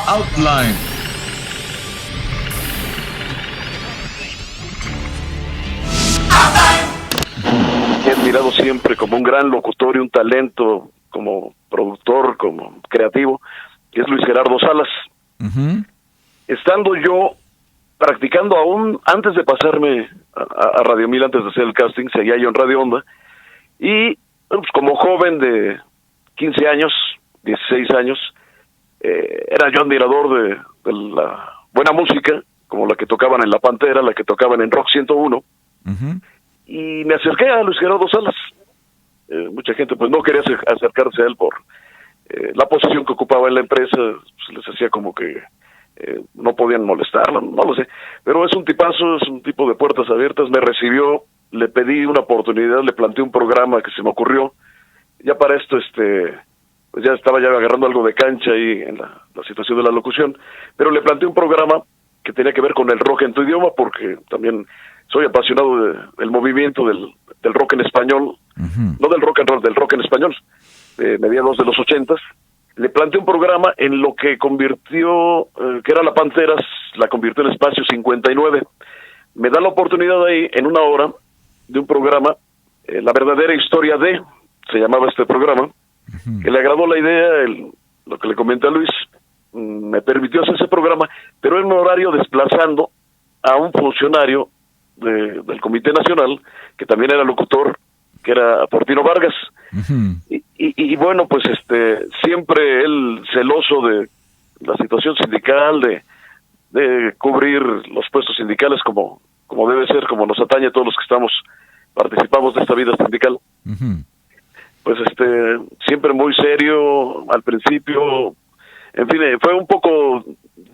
Outline. He admirado siempre como un gran locutor y un talento como productor, como creativo, que es Luis Gerardo Salas. Uh-huh. Estando yo practicando aún antes de pasarme a Radio 1000, antes de hacer el casting, seguía yo en Radio Onda, y pues, como joven de 15 años, 16 años, era yo admirador de la buena música, como la que tocaban en La Pantera, la que tocaban en Rock 101, Uh-huh. y me acerqué a Luis Gerardo Salas. Mucha gente pues no quería acercarse a él por la posición que ocupaba en la empresa, pues, les hacía como que no podían molestarlo, no lo sé, pero es un tipazo, es un tipo de puertas abiertas. Me recibió, le pedí una oportunidad, le planteé un programa que se me ocurrió. Ya para esto pues ya estaba ya agarrando algo de cancha ahí en la situación de la locución, pero le planteé un programa que tenía que ver con el rock en tu idioma, porque también soy apasionado del movimiento del rock en español, Uh-huh. no del rock and roll, del rock en español, de mediados de los 80s. Le planteé un programa en lo que convirtió, que era La Pantera, la convirtió en Espacio 59. Me da la oportunidad ahí, en una hora, de un programa, La Verdadera Historia de, se llamaba este programa, Uh-huh. que le agradó la idea, lo que le comenté a Luis, me permitió hacer ese programa, pero en un horario desplazando a un funcionario del Comité Nacional, que también era locutor, que era Fortino Vargas. Uh-huh. Y bueno, pues siempre él celoso de la situación sindical, de cubrir los puestos sindicales como debe ser, como nos atañe a todos los que participamos de esta vida sindical. Uh-huh. Pues siempre muy serio al principio. En fin, fue un poco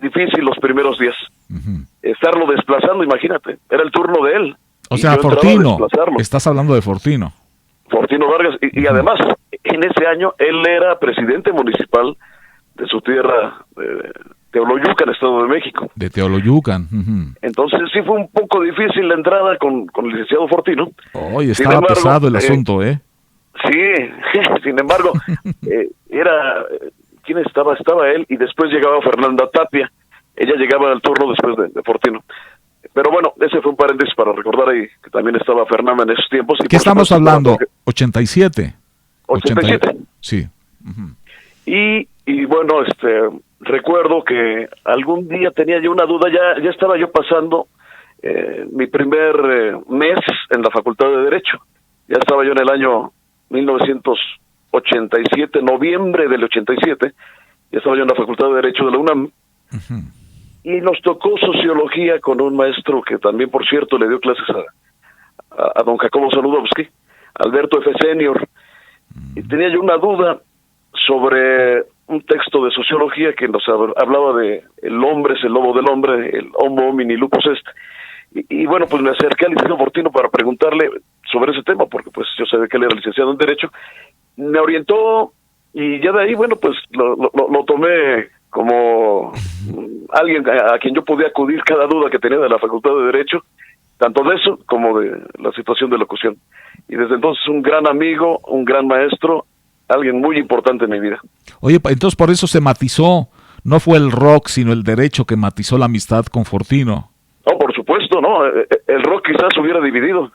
difícil los primeros días. Uh-huh. Estarlo desplazando, imagínate, era el turno de él. O Y sea, yo entraba a Fortino, desplazarlo. estás hablando de Fortino. Fortino Vargas, y además, en ese año, él era presidente municipal de su tierra, de Teoloyucan, Estado de México. De Teoloyucan. Uh-huh. Entonces sí fue un poco difícil la entrada con el licenciado Fortino. Oye, Sin estaba embargo, pesado el asunto, ¿eh? Sí, sin embargo, ¿quién estaba? Estaba él, y después llegaba Fernanda Tapia. Ella llegaba al turno después de Fortino. Pero bueno, ese fue un paréntesis para recordar ahí que también estaba Fernanda en esos tiempos. ¿Qué estamos hablando? 87. 87. Sí. Uh-huh. Y bueno, recuerdo que algún día tenía yo una duda, ya estaba yo pasando mi primer mes en la Facultad de Derecho. Ya estaba yo en el año 1987, noviembre del 87, ya estaba yo en la Facultad de Derecho de la UNAM. Uh-huh. Y nos tocó sociología con un maestro que también, por cierto, le dio clases a don Jacobo Saludowski, Alberto F. Senior. Y tenía yo una duda sobre un texto de sociología que nos hablaba de el hombre es el lobo del hombre, el homo homini lupus est. Y bueno, pues me acerqué al licenciado Fortino para preguntarle sobre ese tema, porque pues yo sabía que él era licenciado en Derecho. Me orientó, y ya de ahí, bueno, pues lo tomé como alguien a quien yo podía acudir cada duda que tenía de la Facultad de Derecho, tanto de eso como de la situación de locución. Y desde entonces un gran amigo, un gran maestro, alguien muy importante en mi vida. Oye, entonces por eso se matizó, no fue el rock, sino el derecho que matizó la amistad con Fortino. No, por supuesto, no, el rock quizás hubiera dividido.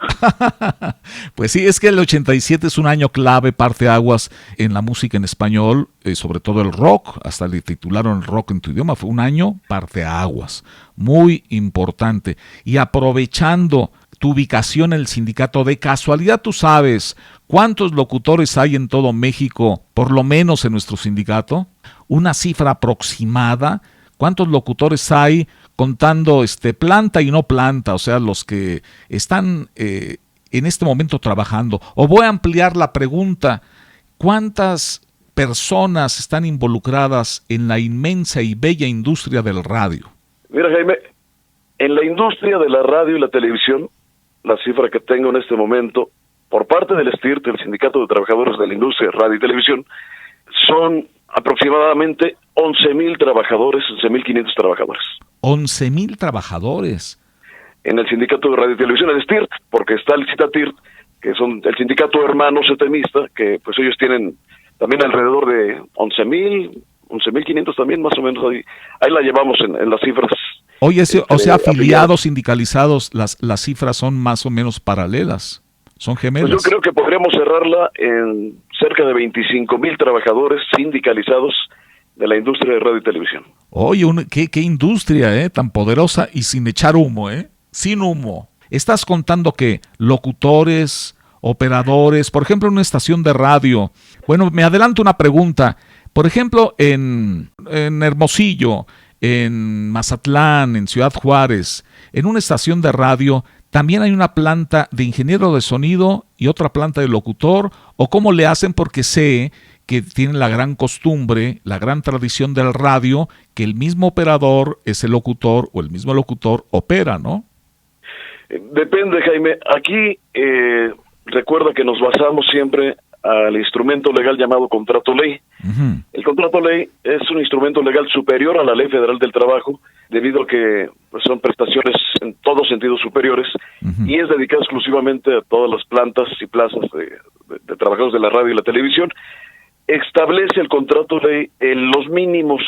Pues sí, es que el 87 es un año clave, parteaguas en la música en español, sobre todo el rock, hasta le titularon el rock en tu idioma, fue un año parteaguas, muy importante. Y aprovechando tu ubicación en el sindicato, de casualidad tú sabes cuántos locutores hay en todo México, por lo menos en nuestro sindicato, una cifra aproximada, cuántos locutores hay contando planta y no planta, o sea, los que están en este momento trabajando. O voy a ampliar la pregunta, ¿cuántas personas están involucradas en la inmensa y bella industria del radio? Mira, Jaime, en la industria de la radio y la televisión, la cifra que tengo en este momento, por parte del STIRT, el Sindicato de Trabajadores de la Industria de Radio y Televisión, son aproximadamente 11,000 trabajadores, 11,500 trabajadores. 11,000 trabajadores. En el Sindicato de Radio y Televisión, el STIRT, porque está el CITATIRT, que son el sindicato hermano setemista, que pues ellos tienen también alrededor de 11,000, 11.500 también, más o menos, ahí la llevamos en las cifras. Oye, o sea, afiliados, sindicalizados, las cifras son más o menos paralelas, son gemelas. Pues yo creo que podríamos cerrarla en cerca de 25,000 trabajadores sindicalizados de la industria de radio y televisión. Oye, qué industria, tan poderosa y sin echar humo, sin humo. Estás contando que locutores, operadores, por ejemplo, en una estación de radio. Bueno, me adelanto una pregunta. Por ejemplo, en Hermosillo, en Mazatlán, en Ciudad Juárez, en una estación de radio, ¿también hay una planta de ingeniero de sonido y otra planta de locutor? ¿O cómo le hacen? Porque sé que tienen la gran costumbre, la gran tradición del radio, que el mismo operador es el locutor o el mismo locutor opera, ¿no? Depende, Jaime. Aquí recuerda que nos basamos siempre al instrumento legal llamado contrato ley. Uh-huh. El contrato ley es un instrumento legal superior a la Ley Federal del Trabajo, debido a que son prestaciones en todos sentidos superiores, uh-huh, y es dedicado exclusivamente a todas las plantas y plazas de trabajadores de la radio y la televisión. Establece el contrato ley en los mínimos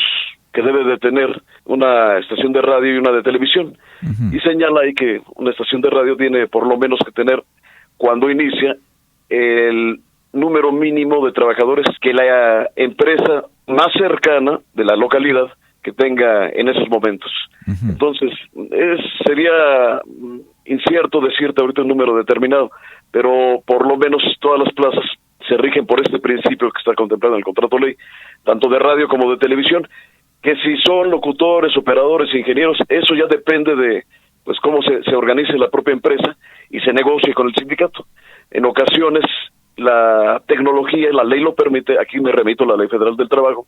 que debe de tener una estación de radio y una de televisión, uh-huh, y señala ahí que una estación de radio tiene por lo menos que tener, cuando inicia, el número mínimo de trabajadores que la empresa más cercana de la localidad que tenga en esos momentos. Uh-huh. Entonces, sería incierto decirte ahorita un número determinado, pero por lo menos todas las plazas se rigen por este principio que está contemplado en el contrato ley, tanto de radio como de televisión, que si son locutores, operadores, ingenieros, eso ya depende de pues cómo se organice la propia empresa y se negocie con el sindicato. En ocasiones la tecnología, la ley lo permite, aquí me remito a la Ley Federal del Trabajo,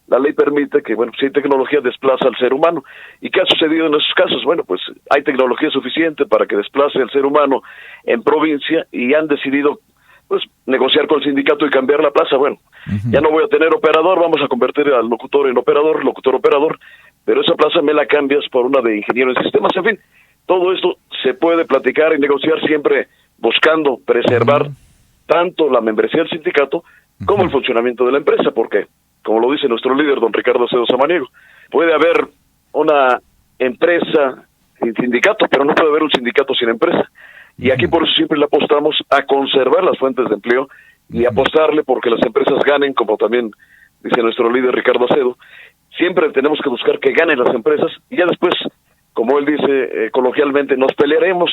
la ley permite que, bueno, si hay tecnología, desplaza al ser humano. ¿Y qué ha sucedido en esos casos? Bueno, pues hay tecnología suficiente para que desplace al ser humano en provincia y han decidido, pues, negociar con el sindicato y cambiar la plaza. Bueno, uh-huh, ya no voy a tener operador, vamos a convertir al locutor en operador, locutor-operador, pero esa plaza me la cambias por una de ingeniero en sistemas. En fin, todo esto se puede platicar y negociar siempre buscando preservar uh-huh tanto la membresía del sindicato como el funcionamiento de la empresa, porque, como lo dice nuestro líder, don Ricardo Acedo Samaniego, puede haber una empresa sin sindicato, pero no puede haber un sindicato sin empresa. Y aquí por eso siempre le apostamos a conservar las fuentes de empleo y apostarle porque las empresas ganen, como también dice nuestro líder Ricardo Acedo. Siempre tenemos que buscar que ganen las empresas y ya después, como él dice coloquialmente, nos pelearemos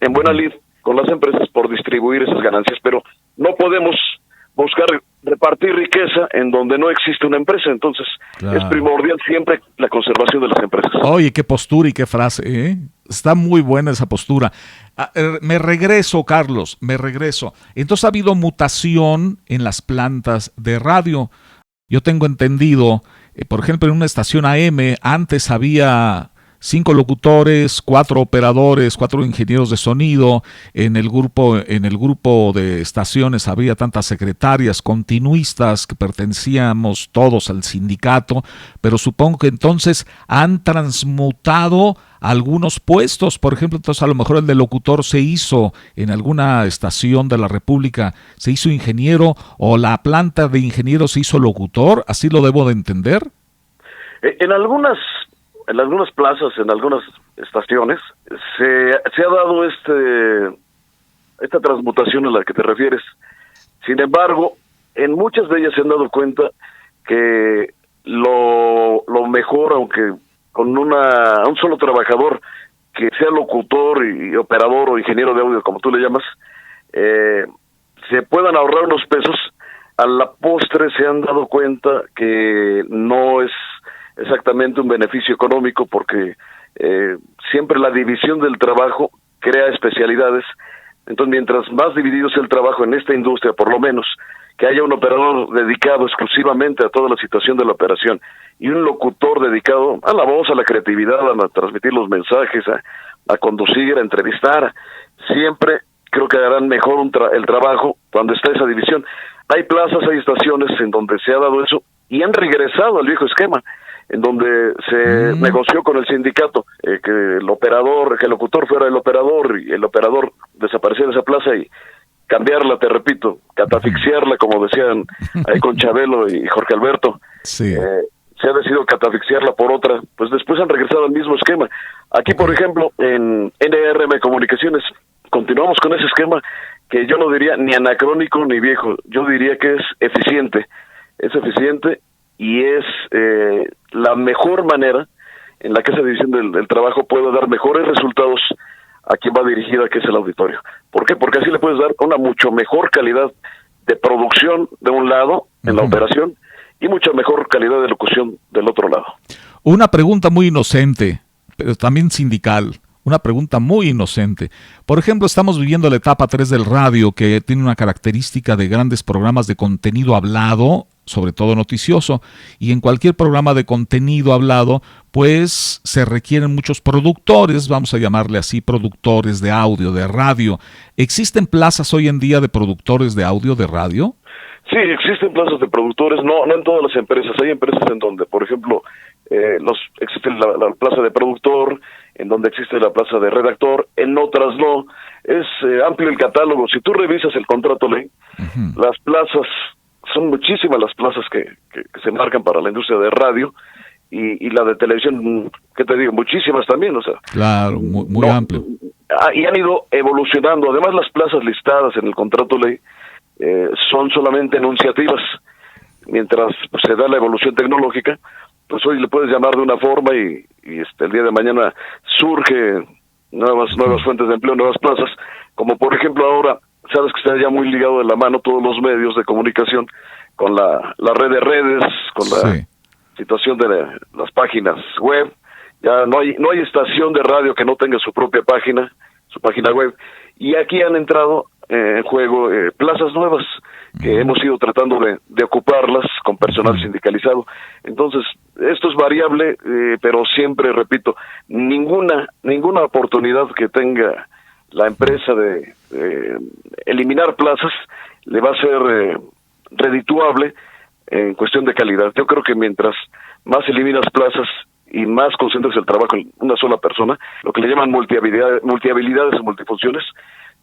en buena lid con las empresas por distribuir esas ganancias, pero no podemos buscar repartir riqueza en donde no existe una empresa. Entonces, claro, es primordial siempre la conservación de las empresas. Oye, qué postura y qué frase, ¿eh? Está muy buena esa postura. Me regreso, Carlos, Entonces ha habido mutación en las plantas de radio. Yo tengo entendido, por ejemplo, en una estación AM, antes había 5 locutores, 4 operadores, 4 ingenieros de sonido. En el grupo de estaciones había tantas secretarias continuistas que pertenecíamos todos al sindicato, pero supongo que entonces han transmutado algunos puestos. Por ejemplo, entonces a lo mejor el de locutor se hizo en alguna estación de la República, se hizo ingeniero, o la planta de ingeniero se hizo locutor. ¿Así lo debo de entender? En algunas plazas, en algunas estaciones, se ha dado esta transmutación a la que te refieres. Sin embargo, en muchas de ellas se han dado cuenta que lo mejor, aunque con un solo trabajador que sea locutor y operador o ingeniero de audio, como tú le llamas, se puedan ahorrar unos pesos, a la postre se han dado cuenta que no es exactamente un beneficio económico, porque siempre la división del trabajo crea especialidades. Entonces, mientras más dividido sea el trabajo en esta industria, por lo menos, que haya un operador dedicado exclusivamente a toda la situación de la operación y un locutor dedicado a la voz, a la creatividad, a transmitir los mensajes, a conducir, a entrevistar, siempre creo que harán mejor el trabajo cuando está esa división. Hay plazas, hay estaciones en donde se ha dado eso y han regresado al viejo esquema, en donde se negoció con el sindicato que el locutor fuera el operador y el operador desapareciera de esa plaza y cambiarla, te repito, catafixiarla, como decían ahí con Chabelo y Jorge Alberto. Sí. se ha decidido catafixiarla por otra, pues después han regresado al mismo esquema. Aquí, por ejemplo, en NRM Comunicaciones, continuamos con ese esquema que yo no diría ni anacrónico ni viejo, yo diría que es eficiente y es la mejor manera en la que esa división del trabajo puede dar mejores resultados a quien va dirigida, que es el auditorio. ¿Por qué? Porque así le puedes dar una mucho mejor calidad de producción de un lado, en la operación, y mucha mejor calidad de locución del otro lado. Una pregunta muy inocente, pero también sindical. Una pregunta muy inocente. Por ejemplo, estamos viviendo la etapa 3 del radio, que tiene una característica de grandes programas de contenido hablado, sobre todo noticioso, y en cualquier programa de contenido hablado, pues se requieren muchos productores, vamos a llamarle así, productores de audio, de radio. ¿Existen plazas hoy en día de productores de audio, de radio? Sí, existen plazas de productores, no en todas las empresas. Hay empresas en donde, por ejemplo, existe la plaza de productor, en donde existe la plaza de redactor, en otras no. Es amplio el catálogo. Si tú revisas el contrato ley, las plazas, son muchísimas las plazas que se marcan para la industria de radio, y la de televisión, ¿qué te digo? Muchísimas también, o sea. Claro, muy amplio. Y han ido evolucionando. Además, las plazas listadas en el contrato ley son solamente enunciativas. Mientras pues, se da la evolución tecnológica, pues hoy le puedes llamar de una forma y el día de mañana surge nuevas fuentes de empleo, nuevas plazas, como por ejemplo ahora, sabes que está ya muy ligado de la mano todos los medios de comunicación con la red de redes, con la situación de las páginas web. Ya no hay estación de radio que no tenga su propia página, su página web, y aquí han entrado en juego plazas nuevas que hemos ido tratando de ocuparlas con personal sindicalizado. Entonces, esto es variable, pero siempre, repito, ninguna oportunidad que tenga la empresa de eliminar plazas le va a ser redituable en cuestión de calidad. Yo creo que mientras más eliminas plazas y más concentras el trabajo en una sola persona, lo que le llaman multihabilidades o multifunciones,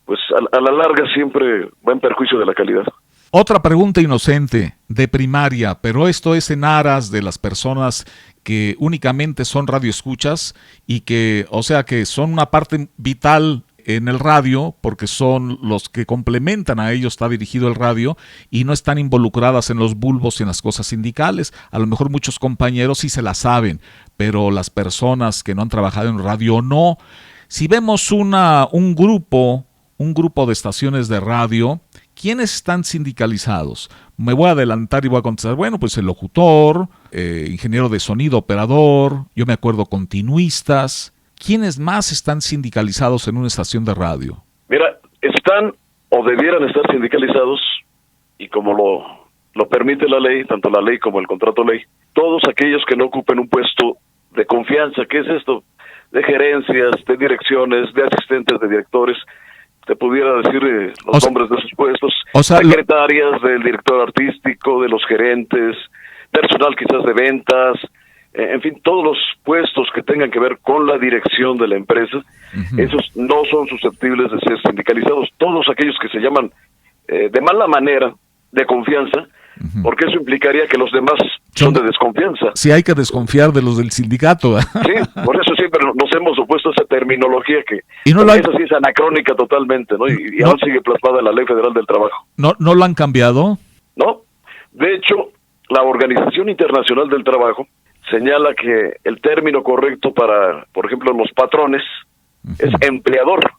pues a la larga siempre va en perjuicio de la calidad. Otra pregunta inocente, de primaria, pero esto es en aras de las personas que únicamente son radioescuchas y que, o sea, que son una parte vital en el radio, porque son los que complementan a ellos, está dirigido el radio, y no están involucradas en los bulbos y en las cosas sindicales. A lo mejor muchos compañeros sí se la saben, pero las personas que no han trabajado en radio no. Si vemos un grupo de estaciones de radio, ¿quiénes están sindicalizados? Me voy a adelantar y voy a contestar, bueno, pues el locutor, ingeniero de sonido, operador, yo me acuerdo continuistas. ¿Quiénes más están sindicalizados en una estación de radio? Mira, están o debieran estar sindicalizados, y como lo permite la ley, tanto la ley como el contrato ley, todos aquellos que no ocupen un puesto de confianza. ¿Qué es esto? De gerencias, de direcciones, de asistentes, de directores. Te pudiera decir los nombres de esos puestos, secretarias del director artístico, de los gerentes, personal quizás de ventas, en fin, todos los puestos que tengan que ver con la dirección de la empresa, esos no son susceptibles de ser sindicalizados. Todos aquellos que se llaman de mala manera de confianza, porque eso implicaría que los demás son de desconfianza. Sí, hay que desconfiar de los del sindicato. Sí, por eso siempre nos hemos opuesto a esa terminología que esa sí es anacrónica totalmente, ¿no? Y aún sigue plasmada en la Ley Federal del Trabajo. ¿No lo han cambiado? No. De hecho, la Organización Internacional del Trabajo señala que el término correcto para, por ejemplo, los patrones es empleador,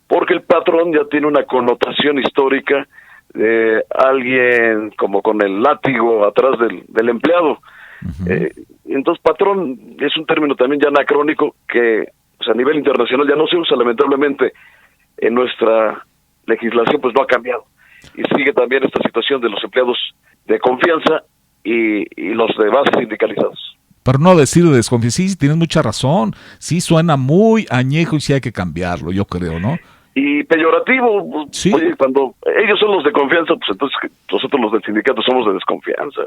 porque el patrón ya tiene una connotación histórica de alguien como con el látigo atrás del empleado. Entonces, patrón es un término también ya anacrónico que pues, a nivel internacional ya no se usa, lamentablemente. En nuestra legislación pues no ha cambiado, y sigue también esta situación de los empleados de confianza y los de base sindicalizados. Pero no decir de desconfianza, sí, tienes mucha razón, sí suena muy añejo y sí hay que cambiarlo, yo creo, ¿no? y peyorativo. Pues, sí. Oye, cuando ellos son los de confianza, pues entonces nosotros los del sindicato somos de desconfianza.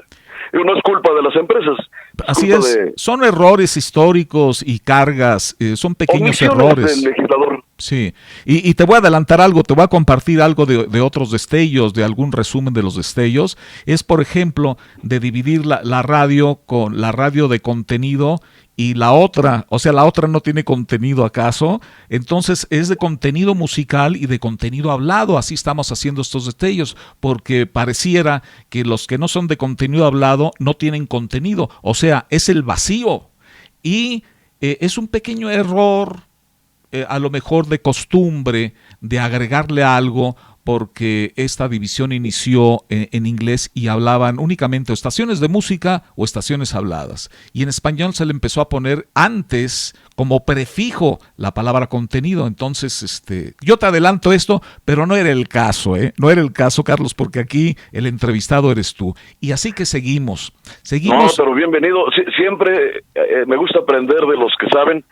Digo, no es culpa de las empresas. Así es, son errores históricos y cargas, son pequeños errores. Del legislador. Sí, y te voy a adelantar algo, te voy a compartir algo de otros destellos, de algún resumen de los destellos. Es, por ejemplo, de dividir la radio con la radio de contenido y la otra, o sea, la otra no tiene contenido acaso, entonces es de contenido musical y de contenido hablado, así estamos haciendo estos destellos, porque pareciera que los que no son de contenido hablado no tienen contenido, o sea, es el vacío, y es un pequeño error, a lo mejor de costumbre, de agregarle algo, porque esta división inició en inglés y hablaban únicamente o estaciones de música o estaciones habladas. Y en español se le empezó a poner antes como prefijo la palabra contenido. Entonces, yo te adelanto esto, pero no era el caso, No era el caso, Carlos, porque aquí el entrevistado eres tú. Y así que seguimos. No, pero bienvenido. Siempre me gusta aprender de los que saben.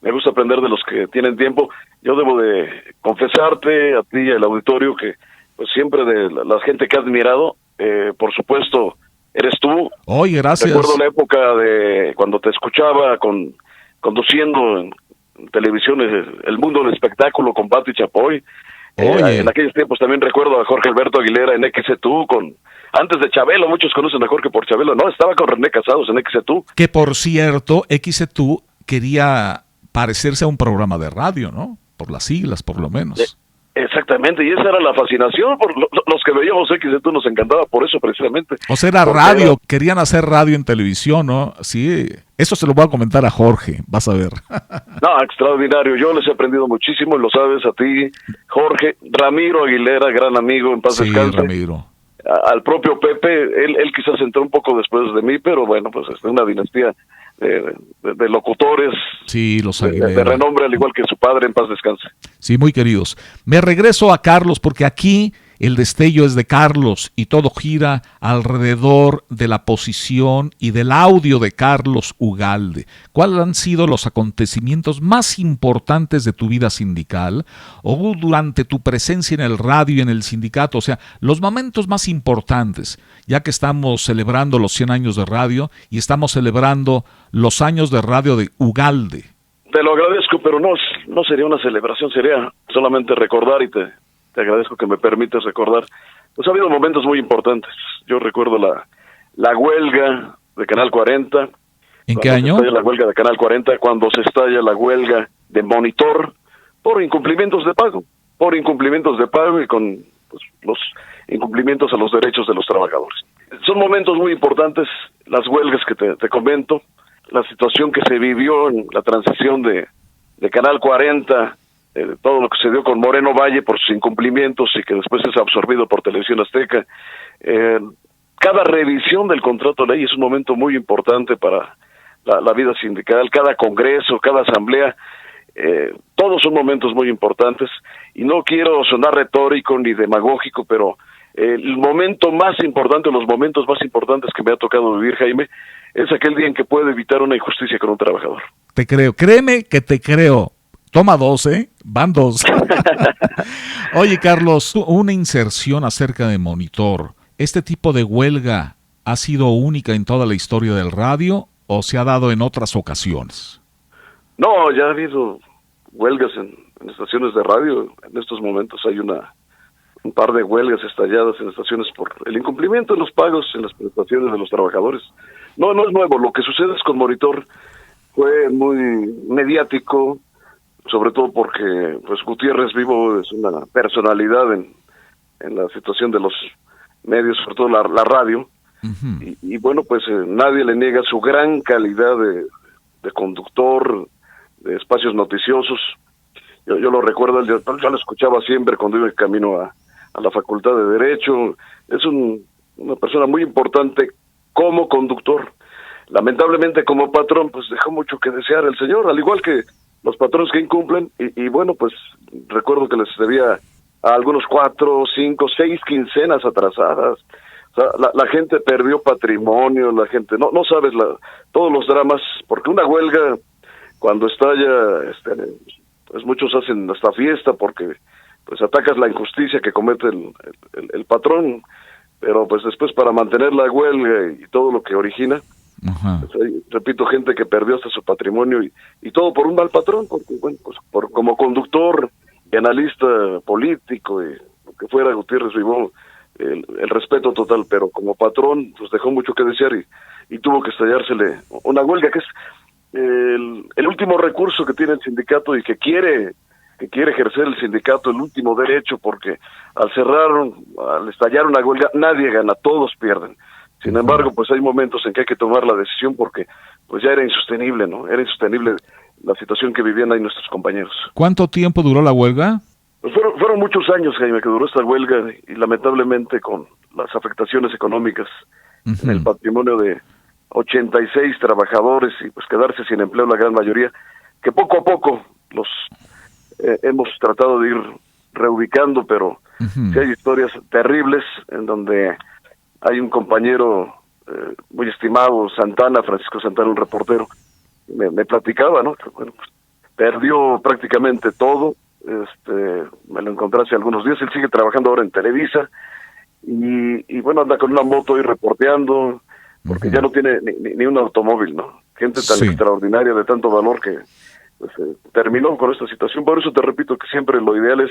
Me gusta aprender de los que tienen tiempo. Yo debo de confesarte a ti y al auditorio que pues siempre de la gente que he admirado, por supuesto, eres tú. Oye, gracias. Recuerdo la época de cuando te escuchaba conduciendo en televisión El Mundo del Espectáculo con Pati Chapoy. En aquellos tiempos también recuerdo a Jorge Alberto Aguilera en XETU antes de Chabelo. Muchos conocen a Jorge por Chabelo. No, estaba con René Casados en XETU. Que por cierto, XETU quería parecerse a un programa de radio, ¿no? Por las siglas, por lo menos. Exactamente, y esa era la fascinación. Por los que veíamos XETU nos encantaba por eso precisamente. O sea, era radio, querían hacer radio en televisión, ¿no? Sí, eso se lo voy a comentar a Jorge, vas a ver. No, extraordinario, yo les he aprendido muchísimo, y lo sabes, a ti, Jorge, Ramiro Aguilera, gran amigo, en paz descanse. Ramiro. Al propio Pepe, él quizás entró un poco después de mí, pero bueno, pues es una dinastía de locutores, sí, los de renombre, al igual que su padre, en paz descanse. Sí, muy queridos. Me regreso a Carlos porque aquí el destello es de Carlos y todo gira alrededor de la posición y del audio de Carlos Ugalde. ¿Cuáles han sido los acontecimientos más importantes de tu vida sindical o durante tu presencia en el radio y en el sindicato? O sea, los momentos más importantes, ya que estamos celebrando los 100 años de radio y estamos celebrando los años de radio de Ugalde. Te lo agradezco, pero no sería una celebración, sería solamente recordar, y te agradezco que me permitas recordar. Pues ha habido momentos muy importantes. Yo recuerdo la huelga de Canal 40. ¿En qué año? Se estalla la huelga de Canal 40, cuando se estalla la huelga de Monitor por incumplimientos de pago. Y con pues, los incumplimientos a los derechos de los trabajadores. Son momentos muy importantes, las huelgas que te comento, la situación que se vivió en la transición de Canal 40, todo lo que se dio con Moreno Valle por sus incumplimientos y que después es absorbido por Televisión Azteca. Cada revisión del contrato de ley es un momento muy importante para la vida sindical, cada congreso, cada asamblea, todos son momentos muy importantes, y no quiero sonar retórico ni demagógico, pero el momento más importante, los momentos más importantes que me ha tocado vivir, Jaime, es aquel día en que puedo evitar una injusticia con un trabajador. Te creo, créeme que te creo. Toma 2, van 2. Oye, Carlos, una inserción acerca de Monitor. ¿Este tipo de huelga ha sido única en toda la historia del radio o se ha dado en otras ocasiones? No, ya ha habido huelgas en estaciones de radio. En estos momentos hay un par de huelgas estalladas en estaciones por el incumplimiento de los pagos en las prestaciones de los trabajadores. No es nuevo. Lo que sucede es con Monitor fue muy mediático, sobre todo porque pues Gutiérrez Vivo es una personalidad en la situación de los medios, sobre todo la radio. Uh-huh. Y bueno, pues nadie le niega su gran calidad de conductor de espacios noticiosos. Yo lo recuerdo, yo lo escuchaba siempre cuando iba camino a la Facultad de Derecho. Es una persona muy importante como conductor. Lamentablemente como patrón pues dejó mucho que desear el señor, al igual que los patrones que incumplen, y bueno, pues recuerdo que les debía a algunos 4, 5, 6 quincenas atrasadas. O sea, la gente perdió patrimonio, la gente, no sabes todos los dramas, porque una huelga, cuando estalla, pues muchos hacen hasta fiesta, porque pues atacas la injusticia que comete el patrón, pero pues después para mantener la huelga y todo lo que origina, pues hay, repito, gente que perdió hasta su patrimonio y todo por un mal patrón, porque bueno, pues como conductor y analista político y lo que fuera Gutiérrez Ribó, el respeto total, pero como patrón pues dejó mucho que desear y tuvo que estallársele una huelga que es el último recurso que tiene el sindicato y que quiere ejercer el sindicato, el último derecho, porque al estallar una huelga nadie gana, todos pierden. Sin embargo, pues hay momentos en que hay que tomar la decisión porque pues ya era insostenible, ¿no? Era insostenible la situación que vivían ahí nuestros compañeros. ¿Cuánto tiempo duró la huelga? Pues fueron muchos años, Jaime, que duró esta huelga y lamentablemente con las afectaciones económicas en el patrimonio de 86 trabajadores y pues quedarse sin empleo la gran mayoría, que poco a poco los hemos tratado de ir reubicando, pero sí hay historias terribles en donde hay un compañero muy estimado, Francisco Santana, un reportero, me platicaba, ¿no? Que, bueno, pues, perdió prácticamente todo, me lo encontré hace algunos días, él sigue trabajando ahora en Televisa, y bueno, anda con una moto ahí reporteando, porque ya no tiene ni un automóvil, ¿no? Gente tan extraordinaria, de tanto valor que pues, terminó con esta situación. Por eso te repito que siempre lo ideal es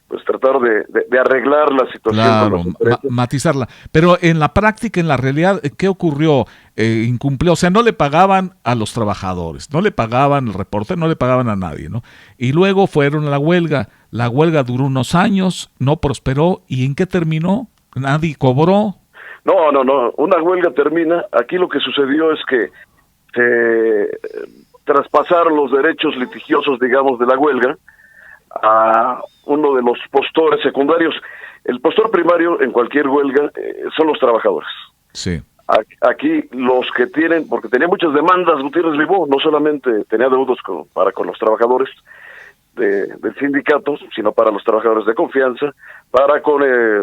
pues tratar de arreglar la situación. Claro, matizarla. Pero en la práctica, en la realidad, ¿qué ocurrió? Incumplió, o sea, no le pagaban a los trabajadores, no le pagaban al reportero, no le pagaban a nadie, ¿no? Y luego fueron a la huelga duró unos años, no prosperó, ¿y en qué terminó? ¿Nadie cobró? No, una huelga termina, aquí lo que sucedió es que traspasaron los derechos litigiosos, digamos, de la huelga a uno de los postores secundarios. El postor primario en cualquier huelga son los trabajadores. Sí. Aquí los que tienen, porque tenía muchas demandas Gutiérrez Ribó, no solamente tenía deudos con los trabajadores del sindicato, sino para los trabajadores de confianza, para con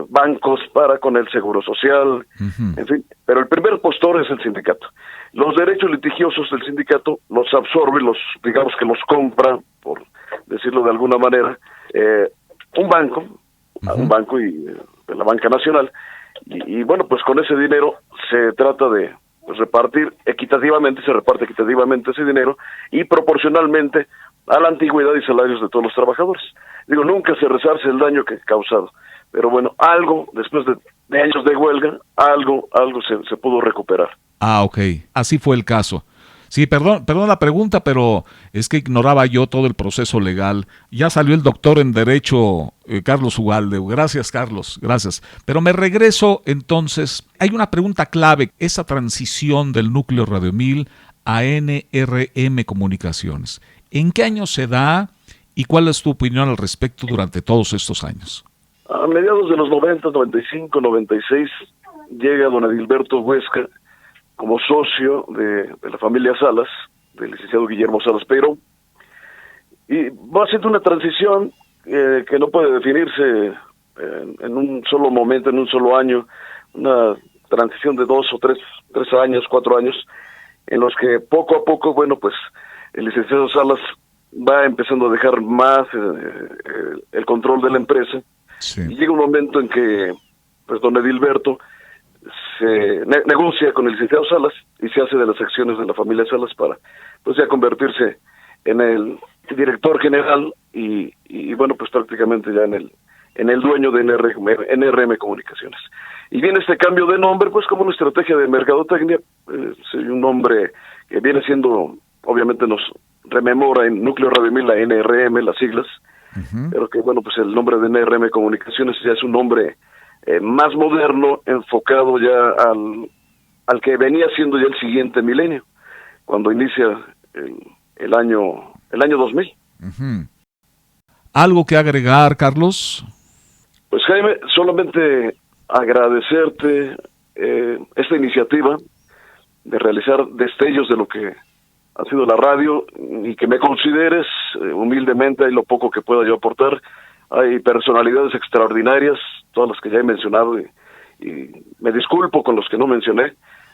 bancos, para con el Seguro Social, en fin, pero el primer postor es el sindicato. Los derechos litigiosos del sindicato los absorbe, digamos que los compra, por decirlo de alguna manera, un banco y de la Banca Nacional, y bueno, pues con ese dinero se trata de repartir equitativamente, se reparte equitativamente ese dinero y proporcionalmente a la antigüedad y salarios de todos los trabajadores. Digo, nunca se resarce el daño que ha causado, pero bueno, algo, después de años de huelga, algo se pudo recuperar. Ah, ok, así fue el caso. Sí, perdón la pregunta, pero es que ignoraba yo todo el proceso legal. Ya salió el doctor en Derecho, Carlos Ugalde. Gracias, Carlos, gracias. Pero me regreso entonces. Hay una pregunta clave, esa transición del núcleo Radio 1000 a NRM Comunicaciones. ¿En qué año se da y cuál es tu opinión al respecto durante todos estos años? A mediados de los 90, 95, 96, llega don Edilberto Huesca como socio de la familia Salas, del licenciado Guillermo Salas Peiró, y va haciendo una transición que no puede definirse en un solo momento, en un solo año, una transición de 2 o 3 años, 4 años, en los que poco a poco, bueno, pues el licenciado Salas va empezando a dejar más el control de la empresa, y llega un momento en que pues don Edilberto se negocia con el licenciado Salas y se hace de las acciones de la familia Salas para pues ya convertirse en el director general y bueno, pues prácticamente ya en el dueño de NRM Comunicaciones. Y viene este cambio de nombre pues como una estrategia de mercadotecnia, un nombre que viene siendo, obviamente nos rememora en Núcleo Radio 1000 la NRM, las siglas, pero que bueno, pues el nombre de NRM Comunicaciones ya es un nombre más moderno, enfocado ya al que venía siendo ya el siguiente milenio, cuando inicia el año 2000. ¿Algo que agregar, Carlos? Pues Jaime, solamente agradecerte esta iniciativa de realizar destellos de lo que ha sido la radio y que me consideres humildemente, hay lo poco que pueda yo aportar. Hay personalidades extraordinarias, todas las que ya he mencionado, y me disculpo con los que no mencioné,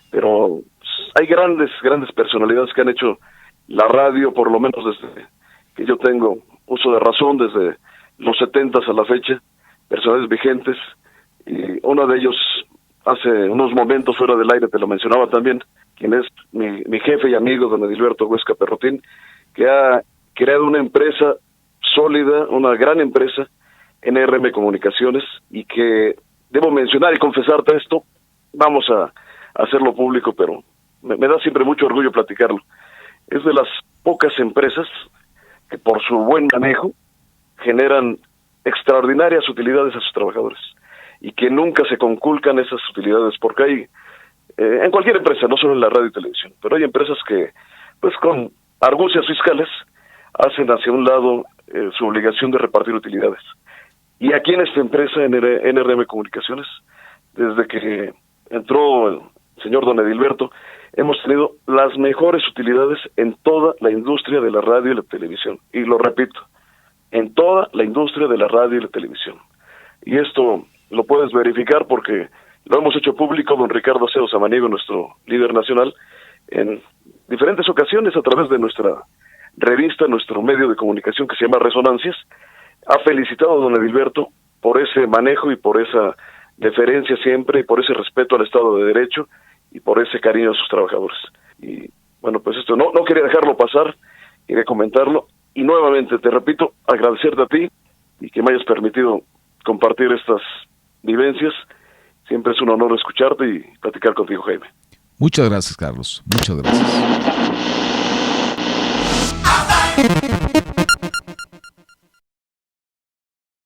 pero hay grandes personalidades que han hecho la radio, por lo menos desde que yo tengo uso de razón, desde los 70s a la fecha, personajes vigentes, y uno de ellos hace unos momentos fuera del aire te lo mencionaba también, quien es mi jefe y amigo, don Edilberto Huesca Perrotín, que ha creado una empresa sólida, una gran empresa, NRM Comunicaciones, y que debo mencionar y confesarte esto, vamos a hacerlo público, pero me da siempre mucho orgullo platicarlo. Es de las pocas empresas que por su buen manejo generan extraordinarias utilidades a sus trabajadores y que nunca se conculcan esas utilidades, porque hay, en cualquier empresa, no solo en la radio y televisión, pero hay empresas que, pues con argucias fiscales, hacen hacia un lado su obligación de repartir utilidades. Y aquí en esta empresa, NRM Comunicaciones, desde que entró el señor don Edilberto, hemos tenido las mejores utilidades en toda la industria de la radio y la televisión. Y lo repito, en toda la industria de la radio y la televisión. Y esto lo puedes verificar porque lo hemos hecho público, don Ricardo Acedo Samaniego, nuestro líder nacional, en diferentes ocasiones a través de nuestra revista, nuestro medio de comunicación que se llama Resonancias. Ha felicitado a don Edilberto por ese manejo y por esa deferencia siempre, y por ese respeto al Estado de Derecho y por ese cariño a sus trabajadores. Y bueno, pues esto no quería dejarlo pasar, quería comentarlo, y nuevamente te repito, agradecerte a ti y que me hayas permitido compartir estas vivencias. Siempre es un honor escucharte y platicar contigo, Jaime. Muchas gracias, Carlos. Muchas gracias.